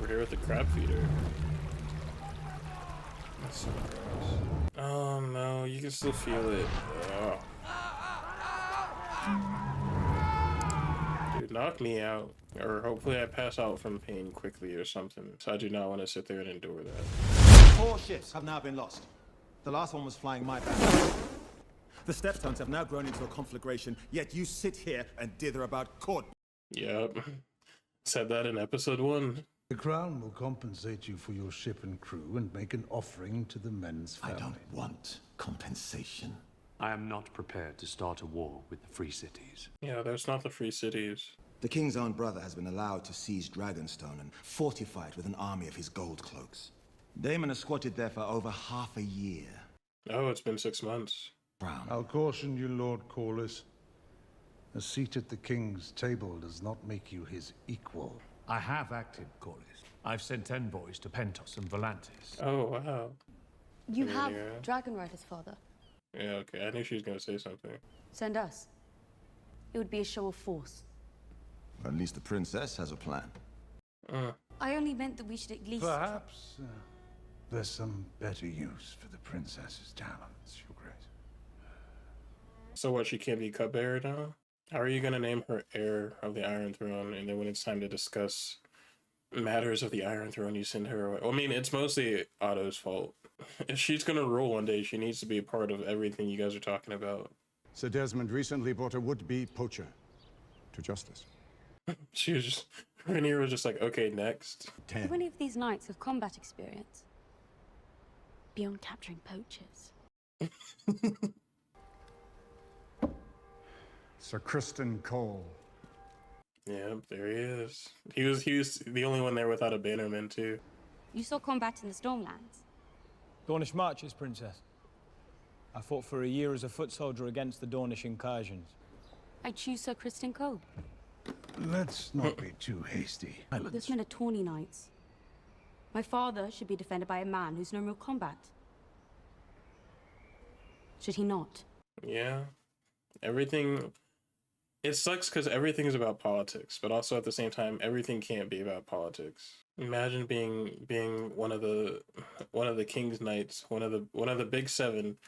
We're here with the crab feeder. That's so gross. Oh no, you can still feel it. Oh. Dude, knock me out. Or hopefully I pass out from pain quickly or something. So I do not want to sit there and endure that. 4 ships have now been lost. The last one was flying my back. The Stepstones have now grown into a conflagration, yet you sit here and dither about court. Yep. Said that in episode 1. The crown will compensate you for your ship and crew and make an offering to the men's family. I don't want compensation. I am not prepared to start a war with the Free Cities. Yeah, there's not the Free Cities. The king's own brother has been allowed to seize Dragonstone and fortify it with an army of his gold cloaks. Daemon has squatted there for over half a year. Oh, it's been 6 months. Brown. I'll caution you, Lord Corlys. A seat at the king's table does not make you his equal. I have acted, Corlys. I've sent envoys to Pentos and Volantis. Oh, wow. You have dragon riders, father. Yeah, okay. I knew she was going to say something. Send us. It would be a show of force. At least the princess has a plan. I only meant that we should at least... Perhaps there's some better use for the princess's talents, Your Grace. So what, she can't be cupbearer now? How are you going to name her heir of the Iron Throne, and then when it's time to discuss matters of the Iron Throne, you send her away? Well, I mean, it's mostly Otto's fault. If she's going to rule one day, she needs to be a part of everything you guys are talking about. Sir Desmond recently brought a would-be poacher to justice. She was just... Rhaenyra was just like, okay, next. Do any of these knights have combat experience? Beyond capturing poachers? Sir Criston Cole. Yeah, there he is. He was the only one there without a bannerman, too. You saw combat in the Stormlands? Dornish marches, Princess. I fought for a year as a foot soldier against the Dornish incursions. I choose Sir Criston Cole. Let's not be too hasty. Those men are tawny knights. My father should be defended by a man who's known real combat. Should he not? Yeah. Everything... It sucks because everything is about politics, but also at the same time, everything can't be about politics. Imagine being one of the King's Knights, one of the big 7,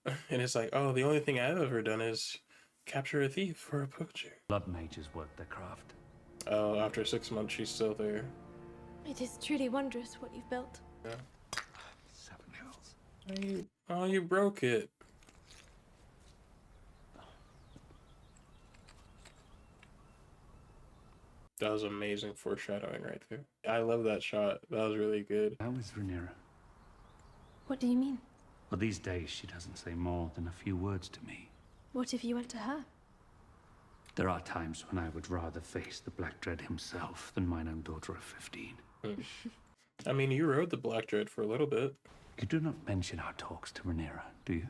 and it's like, oh, the only thing I've ever done is capture a thief or a poacher. Blood mages work their craft. Oh, after 6 months, she's still there. It is truly wondrous what you've built. Yeah. 7 hills. Oh, you broke it. That was amazing foreshadowing right there. I love that shot. That was really good. How is Rhaenyra? What do you mean? Well, these days she doesn't say more than a few words to me. What if you went to her? There are times when I would rather face the Black Dread himself than mine own daughter of 15. I mean, you rode the Black Dread for a little bit. You do not mention our talks to Rhaenyra, do you?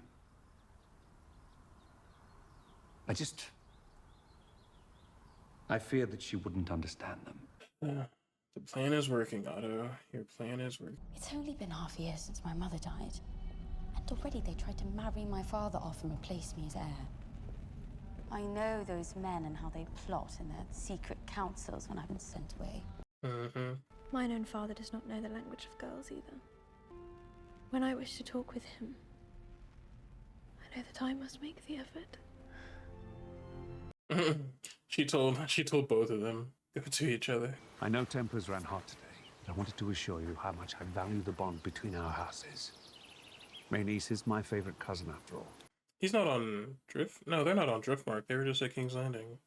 I fear that she wouldn't understand them. The plan is working, Otto. Your plan is working. It's only been half a year since my mother died. And already they tried to marry my father off and replace me as heir. I know those men and how they plot in their secret councils when I've been sent away. Mine own father does not know the language of girls either. When I wish to talk with him, I know that I must make the effort. She told both of them go to each other. I know tempers ran hot today, but I wanted to assure you how much I value the bond between our houses. Rhaenys is my favorite cousin, after all. He's not on Drift. No, they're not on Driftmark. They were just at King's Landing.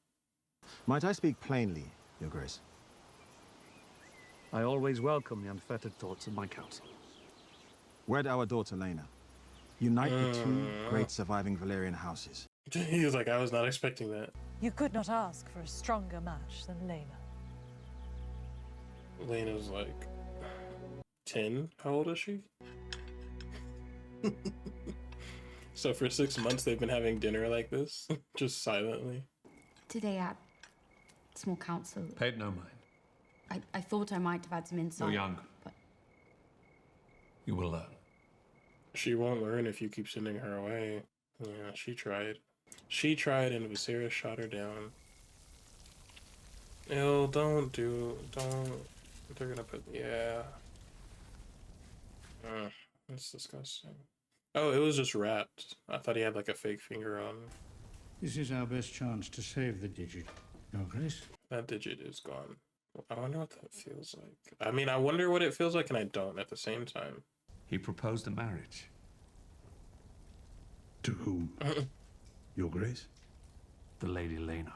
Might I speak plainly, Your Grace? I always welcome the unfettered thoughts of my council. Wed our daughter, Laena. Unite the 2 great surviving Valyrian houses. He was like, I was not expecting that. You could not ask for a stronger match than Laena. Lena's like 10. How old is she? So for 6 months they've been having dinner like this, just silently. Today at small council, Paid no mind. I thought I might have had some insight. You're young. But You will learn. She won't learn if you keep sending her away. Yeah, she tried. She tried and Viserys shot her down. Ew, don't. They're gonna put, yeah. That's disgusting. Oh, it was just wrapped. I thought he had like a fake finger on. This is our best chance to save the digit. Your Grace? That digit is gone. I wonder what that feels like. I mean, I wonder what it feels like, and I don't at the same time. He proposed a marriage. To whom? Your Grace? The Lady Lena.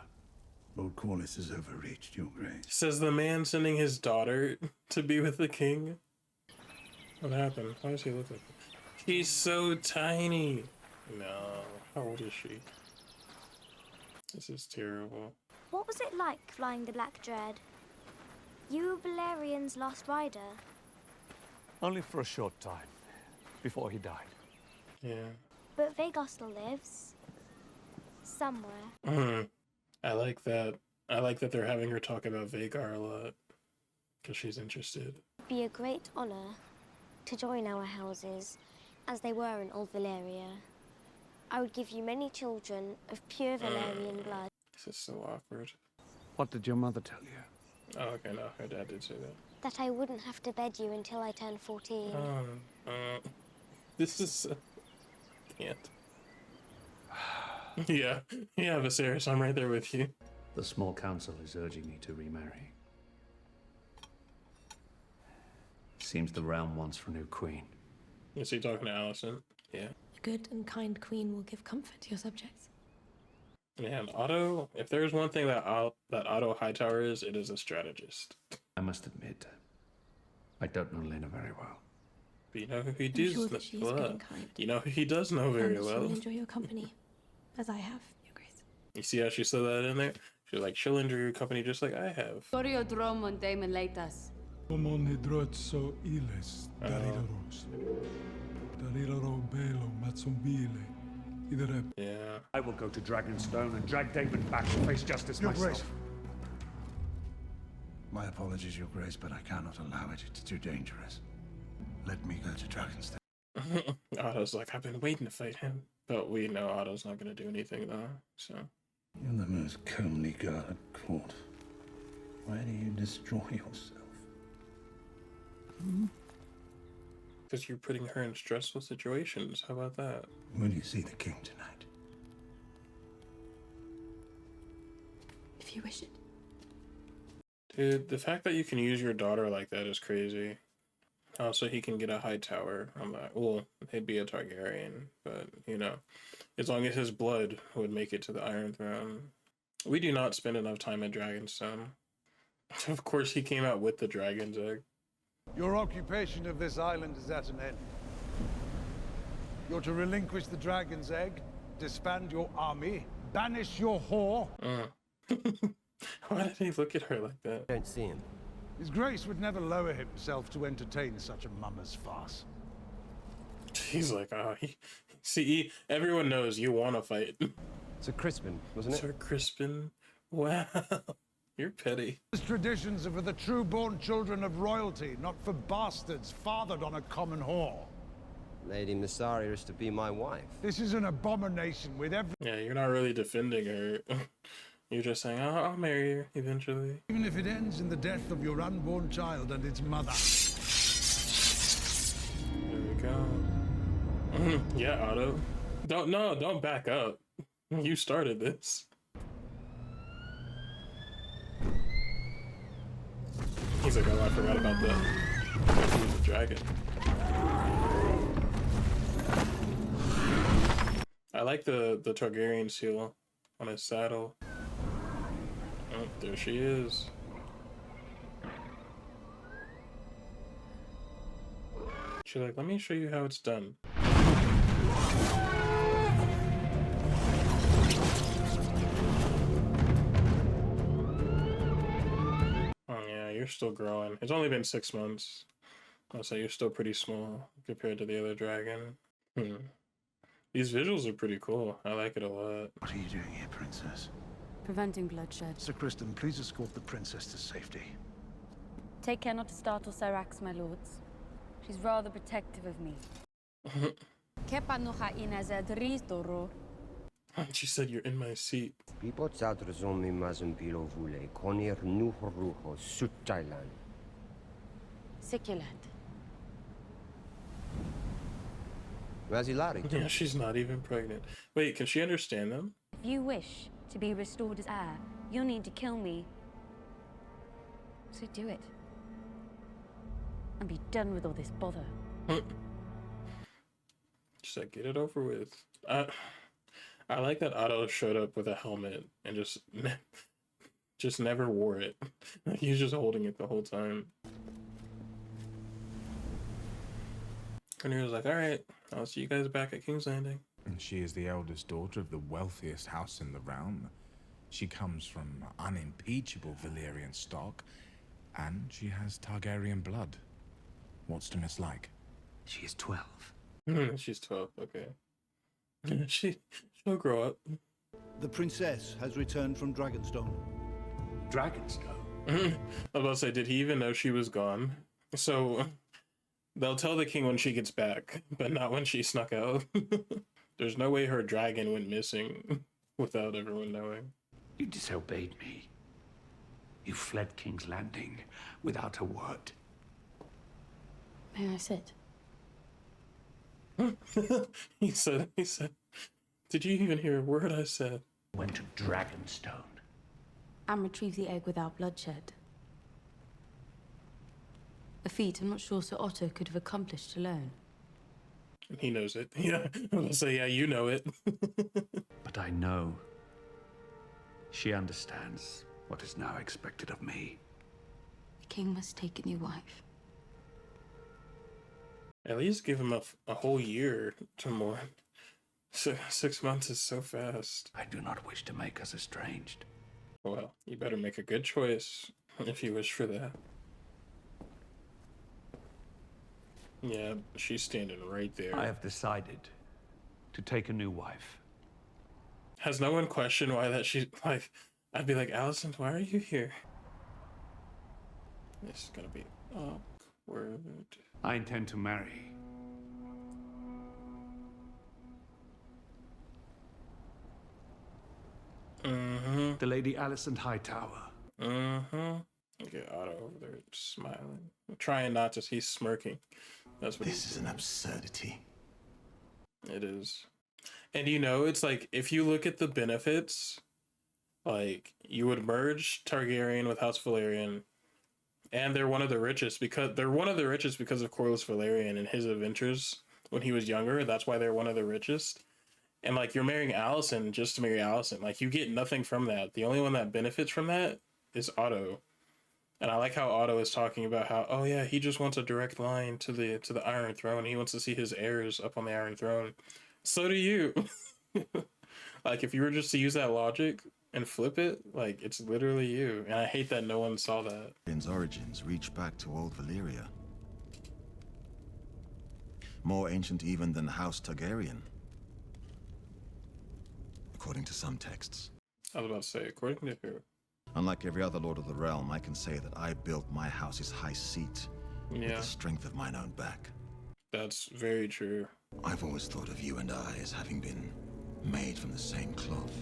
Lord Corlys has overreached, Your Grace. Says the man sending his daughter to be with the king. What happened? Why does he look like that? He's so tiny. No. How old is she? This is terrible. What was it like flying the Black Dread? You were Valerian's last rider. Only for a short time, before he died. Yeah. But Vhagar still lives. Somewhere. I like that. I like that they're having her talk about Vhagar a lot. Because she's interested. It'd be a great honor to join our houses, as they were in Old Valyria. I would give you many children of pure Valerian blood. This is so awkward. What did your mother tell you? Oh, okay, no, her dad did say that. That I wouldn't have to bed you until I turned 14. This is... can't. Yeah, Viserys, I'm right there with you. The small council is urging me to remarry. Seems the realm wants for a new queen. Is he talking to Alicent? Yeah. A good and kind queen will give comfort to your subjects. Man, Otto, if there's one thing that Otto Hightower is, it is a strategist. I must admit, I don't know Lena very well. But you know who he does sure that she is good and kind. You know who he does know very and well. She will enjoy your company, as I have, Your Grace. You see how she said that in there? She's like, she'll enjoy your company just like I have. Yeah. I will go to Dragonstone and drag Daemon back to face justice Your myself. Grace. My apologies, Your Grace, but I cannot allow it. It's too dangerous. Let me go to Dragonstone. Otto's like, I've been waiting to fight him. But we know Otto's not going to do anything, though, so... You're the most comely girl at court. Why do you destroy yourself? Because you're putting her in stressful situations. How about that? Will you see the king tonight? If you wish it. Dude, the fact that you can use your daughter like that is crazy. Also, he can get a high tower. I'm like, well, he'd be a Targaryen, but, you know, as long as his blood would make it to the Iron Throne. We do not spend enough time at Dragonstone. Of course, he came out with the dragon's egg. Your occupation of this island is at an end. You're to relinquish the dragon's egg, disband your army, banish your whore. Why did he look at her like that? Don't see him. His Grace would never lower himself to entertain such a mummer's farce. He's like, oh, see, everyone knows you want to fight. Sir Crispin, wasn't it? Sir Crispin? Wow. You're petty. His traditions are for the true-born children of royalty, not for bastards fathered on a common whore. Lady Missaria is to be my wife. This is an abomination with every... Yeah, you're not really defending her. You're just saying, oh, I'll marry her eventually. Even if it ends in the death of your unborn child and its mother. There we go. Yeah, Otto. Don't back up. You started this. He's like, oh, I forgot about that. He was a dragon. I like the Targaryen seal on his saddle. Oh, there she is. She's like, let me show you how it's done. Oh yeah, you're still growing. It's only been 6 months. I'll say you're still pretty small compared to the other dragon. These visuals are pretty cool. I like it a lot. What are you doing here, Princess? Preventing bloodshed. Sir Kristen, please escort the princess to safety. Take care not to startle Syrax, my lords. She's rather protective of me. She said you're in my seat. Succulent. Where's Hilari? Yeah, she's not even pregnant. Wait, can she understand them? If you wish to be restored as heir, you'll need to kill me. So do it. And be done with all this bother. Just like, get it over with. I like that Otto showed up with a helmet and just never wore it. He was just holding it the whole time. And he was like, all right, I'll see you guys back at King's Landing. And she is the eldest daughter of the wealthiest house in the realm. She comes from unimpeachable Valyrian stock, and she has Targaryen blood. What's to mislike? She is 12. She's 12, okay. She'll grow up. The princess has returned from Dragonstone. Dragonstone? I was about to say, did he even know she was gone? So, they'll tell the king when she gets back, but not when she snuck out. There's no way her dragon went missing without everyone knowing. You disobeyed me. You fled King's Landing without a word. May I sit? He said, did you even hear a word I said? Went to Dragonstone. And retrieve the egg without bloodshed. A feat I'm not sure Sir Otto could have accomplished alone. And he knows it. Yeah, I was gonna say, yeah, you know it. But I know she understands what is now expected of me. The king must take a new wife. At least give him a whole year to mourn. 6 months is so fast. I do not wish to make us estranged. Well, you better make a good choice if you wish for that. Yeah, she's standing right there. I have decided to take a new wife. Has no one questioned why that she's like, I'd be like, Alicent, why are you here? This is gonna be awkward. I intend to marry. The Lady Alicent Hightower. Get Otto over there smiling. I'm trying not to, he's smirking. That's what This is an absurdity. It is. And you know, it's like, if you look at the benefits, like, you would merge Targaryen with House Valyrian, and they're one of the richest because of Corlys Velaryon and his adventures when he was younger. That's why they're one of the richest. And like, you're marrying Alicent just to marry Alicent. Like, you get nothing from that. The only one that benefits from that is Otto. And I like how Otto is talking about how, oh yeah, he just wants a direct line to the Iron Throne. He wants to see his heirs up on the Iron Throne. So do you. Like, if you were just to use that logic and flip it, like, it's literally you. And I hate that no one saw that. His origins reach back to old Valyria. More ancient even than House Targaryen, according to some texts. I was about to say, according to who? Unlike every other lord of the realm, I can say that I built my house's high seat with the strength of mine own back. That's very true. I've always thought of you and I as having been made from the same cloth.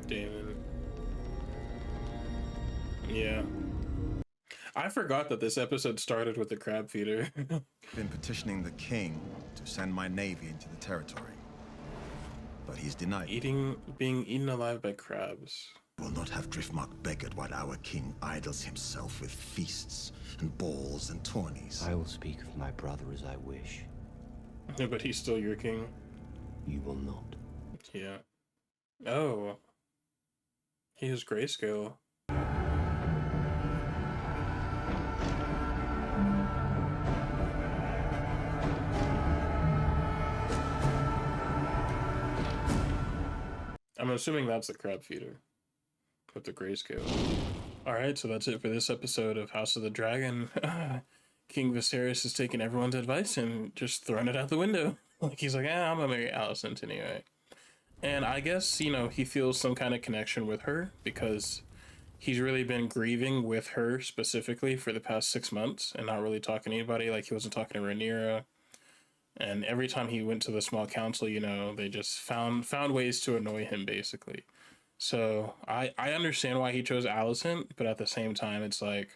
Damon. Yeah. I forgot that this episode started with the crab feeder. Been petitioning the king to send my navy into the territory, but he's denied. Being eaten alive by crabs. Will not have Driftmark beggared while our king idles himself with feasts and balls and tourneys. I will speak of my brother as I wish. Yeah, but he's still your king. You will not. Yeah. Oh. He has grayscale. I'm assuming that's the crab feeder with the grayscale. Alright, so that's it for this episode of House of the Dragon. King Viserys has taken everyone's advice and just thrown it out the window. Like, he's like, I'm gonna marry Alicent anyway. And I guess, you know, he feels some kind of connection with her because he's really been grieving with her specifically for the past 6 months and not really talking to anybody. Like, he wasn't talking to Rhaenyra. And every time he went to the small council, you know, they just found ways to annoy him, basically. So I understand why he chose Alicent, but at the same time, it's like,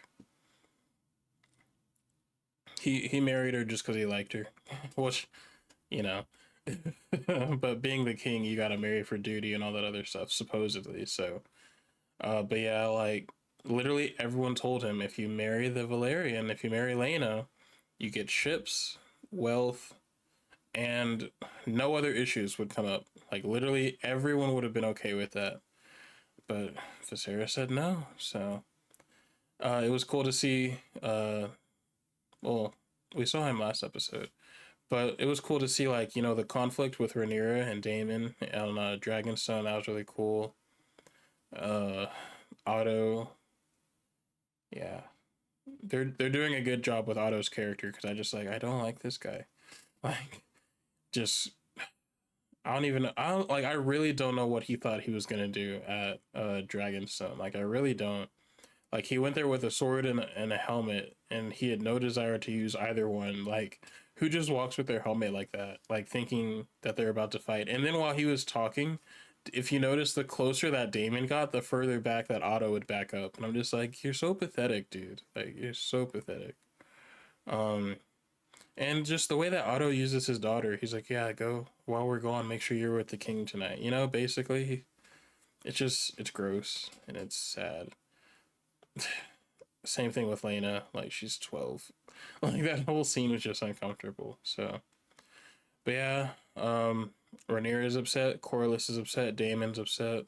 he married her just because he liked her, which, you know. But being the king, you gotta marry for duty and all that other stuff, supposedly. So, but yeah, like literally everyone told him if you marry the Valerian, if you marry Lena, you get ships, wealth, and no other issues would come up. Like literally everyone would have been okay with that. But Viserys said no. So it was cool to see. Well, we saw him last episode, but it was cool to see, like, you know, the conflict with Rhaenyra and Daemon on Dragonstone. That was really cool. Otto, yeah, they're doing a good job with Otto's character, because I don't like this guy. Like, just I really don't know what he thought he was gonna do at Dragonstone. Like, I really don't. Like, he went there with a sword and a helmet, and he had no desire to use either one. Like, who just walks with their helmet like that? Like, thinking that they're about to fight. And then while he was talking, if you notice, the closer that Daemon got, the further back that Otto would back up. And I'm just like, you're so pathetic, dude. Like, you're so pathetic. And just the way that Otto uses his daughter, he's like, yeah, go, while we're gone, make sure you're with the king tonight. You know, basically, it's gross and it's sad. Same thing with Lena, like, she's 12. Like, that whole scene was just uncomfortable. So, but yeah, Rhaenyra is upset, Corlys is upset, Daemon's upset.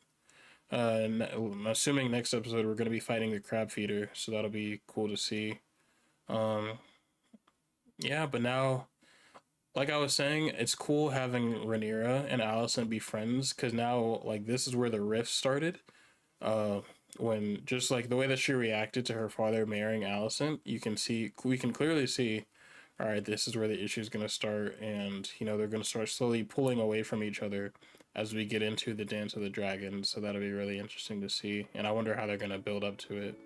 I'm assuming next episode we're going to be fighting the crab feeder, so that'll be cool to see. Yeah, but now, like I was saying, it's cool having Rhaenyra and Alicent be friends, because now, like, this is where the rift started. When, just like the way that she reacted to her father marrying Alicent, we can clearly see, all right, this is where the issue is going to start, and, you know, they're going to start slowly pulling away from each other as we get into the Dance of the Dragons. So that'll be really interesting to see, and I wonder how they're going to build up to it.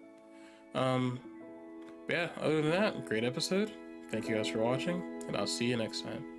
But yeah, other than that, great episode. Thank you guys for watching, and I'll see you next time.